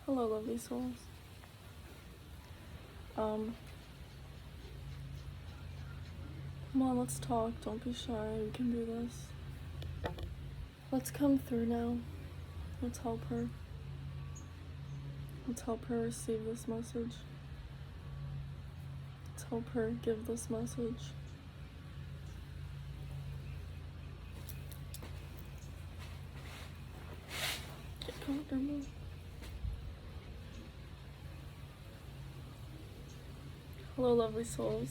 Hello, lovely souls. Come on, let's talk. Don't be shy. We can do this. Let's come through now. Let's help her. Let's help her receive this message. Let's help her give this message. Get comfortable. Hello, lovely souls.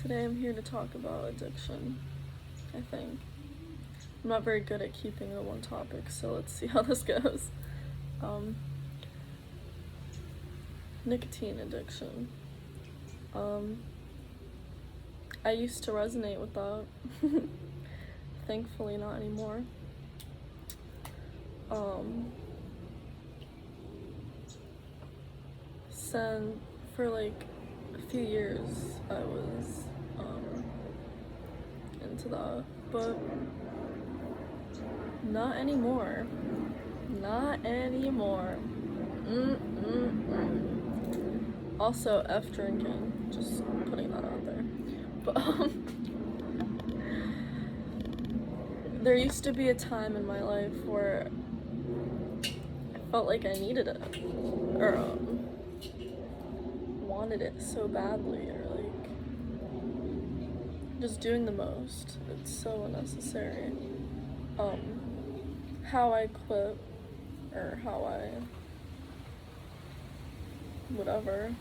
Today I'm here to talk about addiction, I think. I'm not very good at keeping to one topic, so let's see how this goes. Nicotine addiction. I used to resonate with that. Thankfully not anymore. For like a few years I was into that, but not anymore. Not anymore. Also, F drinking. Just putting that out there. But there used to be a time in my life where I felt like I needed it, or wanted it so badly, or like just doing the most. It's so unnecessary. How I quit, or how I whatever,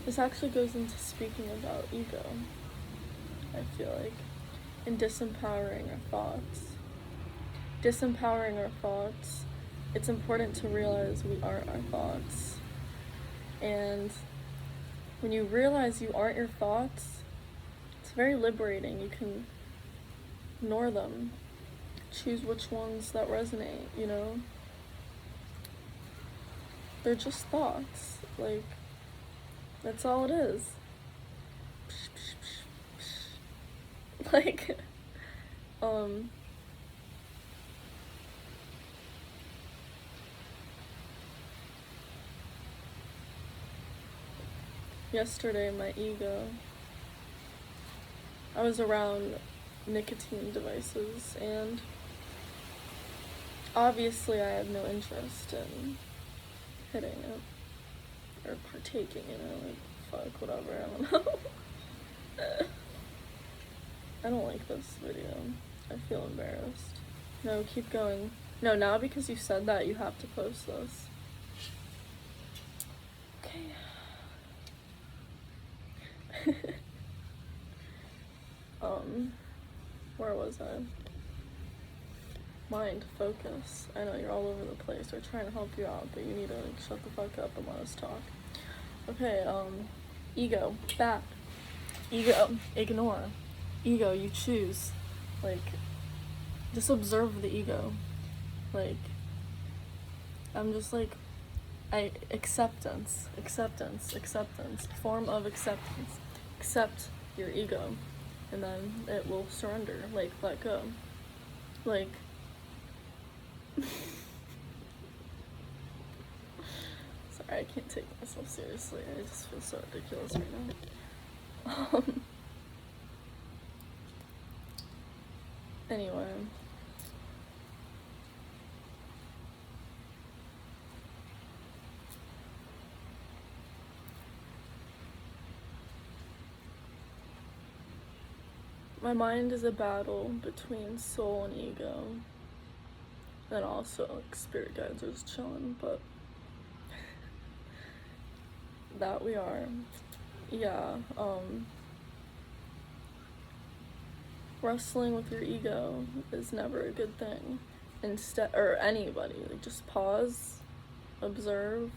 this actually goes into speaking about ego, I feel like, and disempowering our thoughts. Disempowering our thoughts, it's important to realize we aren't our thoughts. And when you realize you aren't your thoughts, it's very liberating. You can ignore them, choose which ones that resonate, you know? They're just thoughts. Like, that's all it is. Like, yesterday, my ego, I was around nicotine devices, and obviously I had no interest in hitting it, or partaking in it, like, fuck, whatever, I don't know. I don't like this video. I feel embarrassed. No, keep going. No, now because you said that, you have to post this. Okay. Where was I? Mind, focus. I know you're all over the place. We're trying to help you out, but you need to like, shut the fuck up and let us talk. Okay, ego, back. Ego, ignore. Ego, you choose. Like, just observe the ego. Like, I'm just like, acceptance, form of acceptance. Accept your ego, and then it will surrender, like, let go. Like, sorry, I can't take myself seriously. I just feel so ridiculous right now. Anyway. My mind is a battle between soul and ego. And also, like, spirit guides are just chilling, but that we are. Yeah, wrestling with your ego is never a good thing. Instead, or anybody, like, just pause, observe,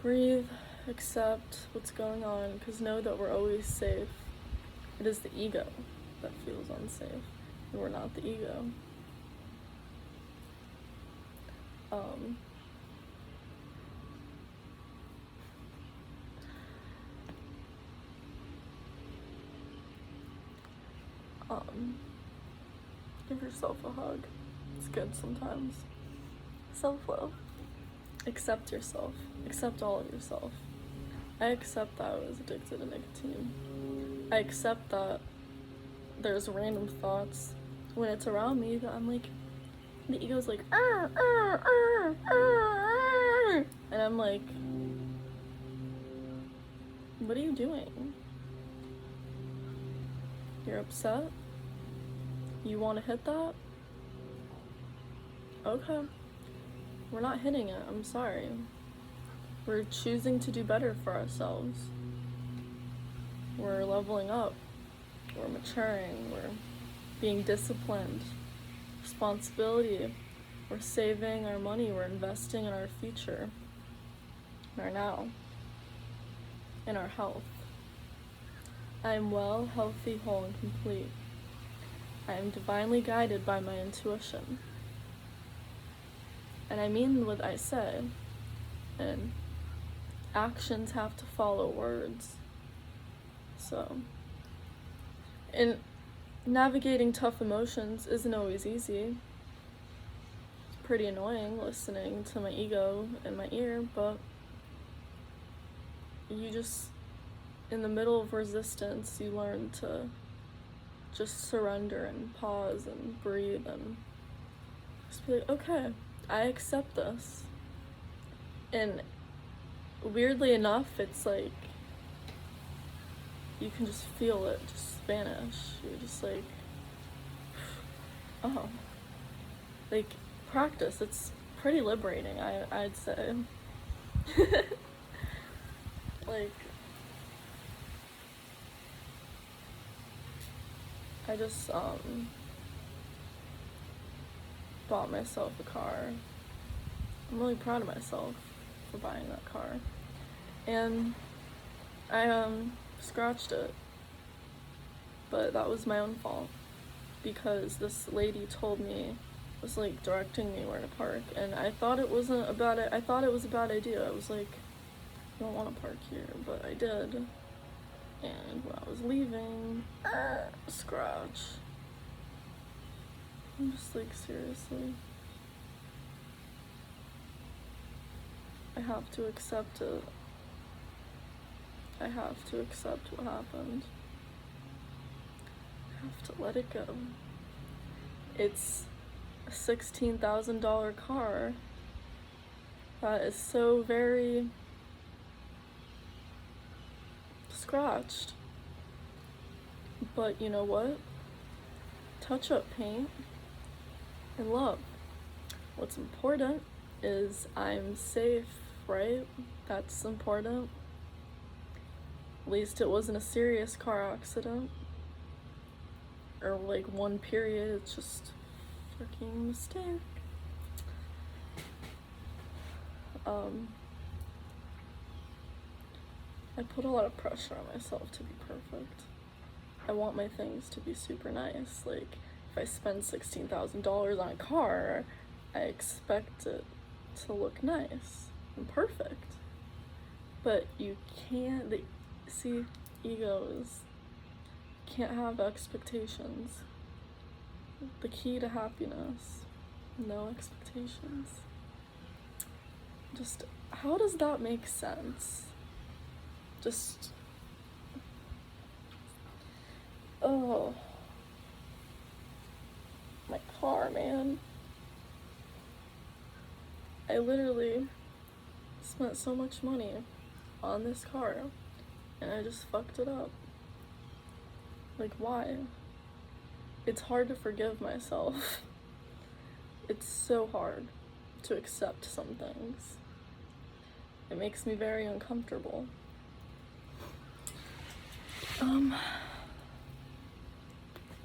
breathe, accept what's going on, because know that we're always safe. It is the ego that feels unsafe, and we're not the ego. Give yourself a hug. It's good sometimes. Self-love. Accept yourself. Accept all of yourself. I accept that I was addicted to nicotine. I accept that there's random thoughts when it's around me that I'm like, the ego's like, and I'm like, what are you doing? You're upset? You want to hit that? Okay. We're not hitting it, I'm sorry. We're choosing to do better for ourselves. We're leveling up. We're maturing. We're being disciplined. Responsibility. We're saving our money. We're investing in our future. In our now. In our health. I am well, healthy, whole, and complete. I am divinely guided by my intuition. And I mean what I say. And actions have to follow words. So, and navigating tough emotions isn't always easy. It's pretty annoying listening to my ego in my ear, but you just, in the middle of resistance, you learn to just surrender and pause and breathe and just be like, okay, I accept this. And weirdly enough, it's like you can just feel it just vanish. You're just like, oh, like practice. It's pretty liberating, I'd say. Like, I just bought myself a car. I'm really proud of myself for buying that car. And I scratched it. But that was my own fault. Because this lady told me, was like directing me where to park, and I thought it wasn't about it. I thought it was a bad idea. I was like, I don't want to park here, but I did. And when I was leaving, scratch. I'm just like, seriously. I have to accept it. I have to accept what happened. I have to let it go. It's a $16,000 car that is so very scratched. But you know what? Touch up paint and love. What's important is I'm safe, right? That's important. At least it wasn't a serious car accident. Or like one period, it's just freaking mistake. I put a lot of pressure on myself to be perfect. I want my things to be super nice. Like, if I spend $16,000 on a car, I expect it to look nice and perfect. But you can't, see, egos can't have expectations. The key to happiness, no expectations. Just, how does that make sense? Just, oh, my car, man. I literally spent so much money on this car, and I just fucked it up. Like, why? It's hard to forgive myself. It's so hard to accept some things. It makes me very uncomfortable. But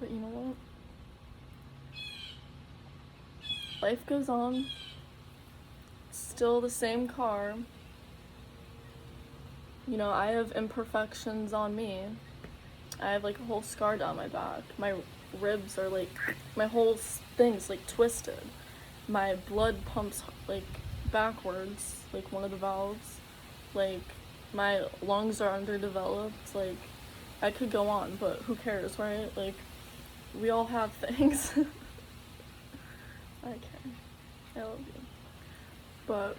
you know what? Life goes on. Still the same car. You know, I have imperfections on me. I have like a whole scar down my back. My ribs are like, my whole thing's like twisted. My blood pumps like backwards, like one of the valves. Like, my lungs are underdeveloped. Like, I could go on, but who cares, right? Like, we all have things. I care. I love you. But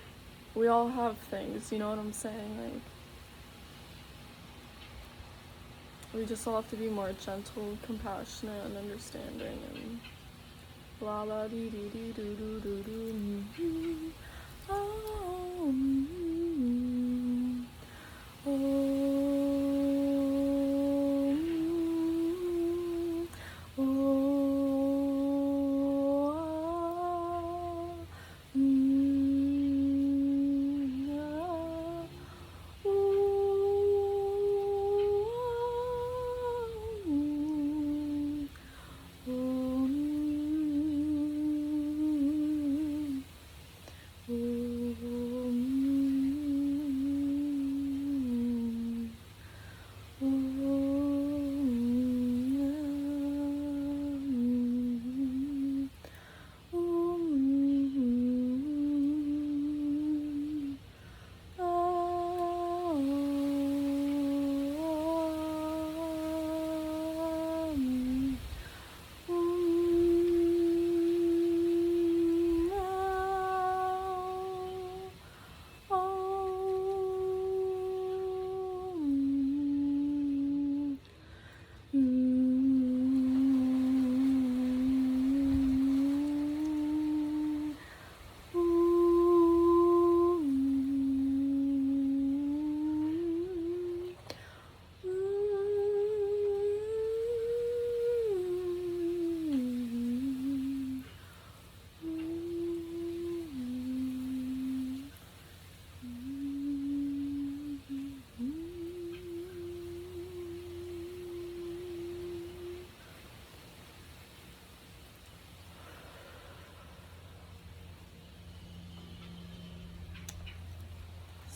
we all have things, you know what I'm saying? Like, we just all have to be more gentle, compassionate, and understanding, and la la dee dee dee doo doo doo doo. Oh,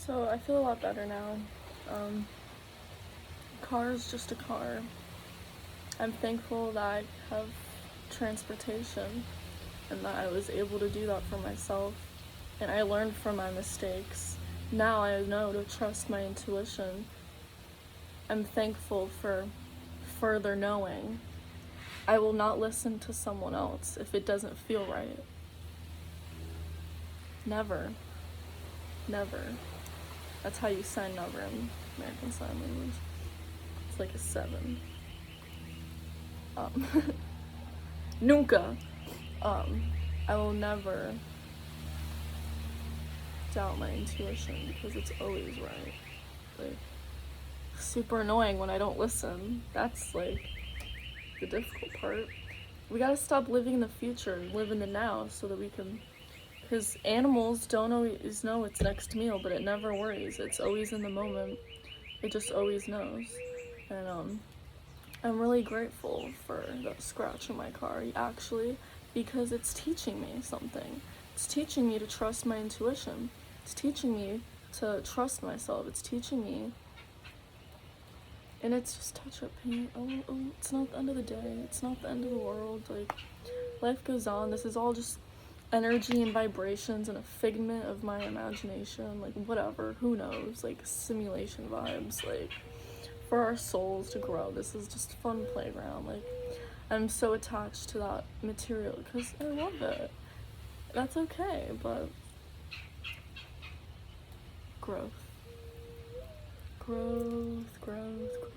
So I feel a lot better now. Car is just a car. I'm thankful that I have transportation and that I was able to do that for myself. And I learned from my mistakes. Now I know to trust my intuition. I'm thankful for further knowing. I will not listen to someone else if it doesn't feel right. Never. Never. That's how you sign never in American Sign Language. It's like a 7. Nunca. I will never doubt my intuition because it's always right. Like, super annoying when I don't listen. That's like the difficult part. We gotta stop living in the future and live in the now so that we can, because animals don't always know its next meal, but it never worries. It's always in the moment. It just always knows. And I'm really grateful for that scratch in my car, actually, because it's teaching me something. It's teaching me to trust my intuition. It's teaching me to trust myself. It's teaching me, and it's just touch-up paint. Oh, it's not the end of the day. It's not the end of the world. Like, life goes on. This is all just energy and vibrations and a figment of my imagination. Like, whatever. Who knows? Like, simulation vibes. Like, for our souls to grow. This is just a fun playground. Like, I'm so attached to that material because I love it. That's okay, but growth. Growth, growth, growth.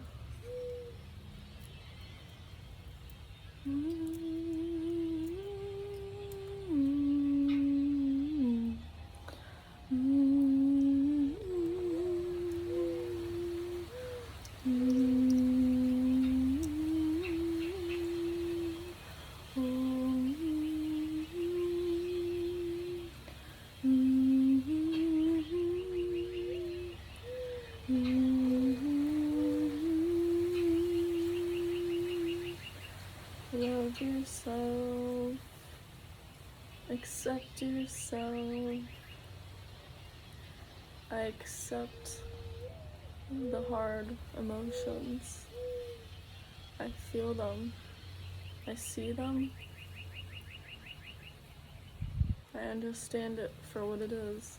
Love yourself. Accept yourself. I accept the hard emotions. I feel them. I see them. I understand it for what it is.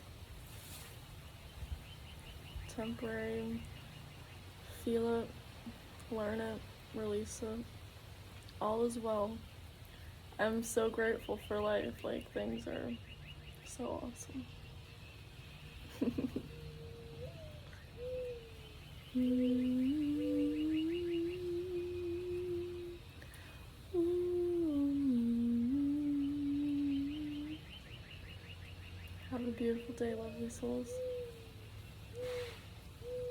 Temporary. Feel it. Learn it. Release it. All is well. I'm so grateful for life. Like, things are so awesome. Have a beautiful day, lovely souls.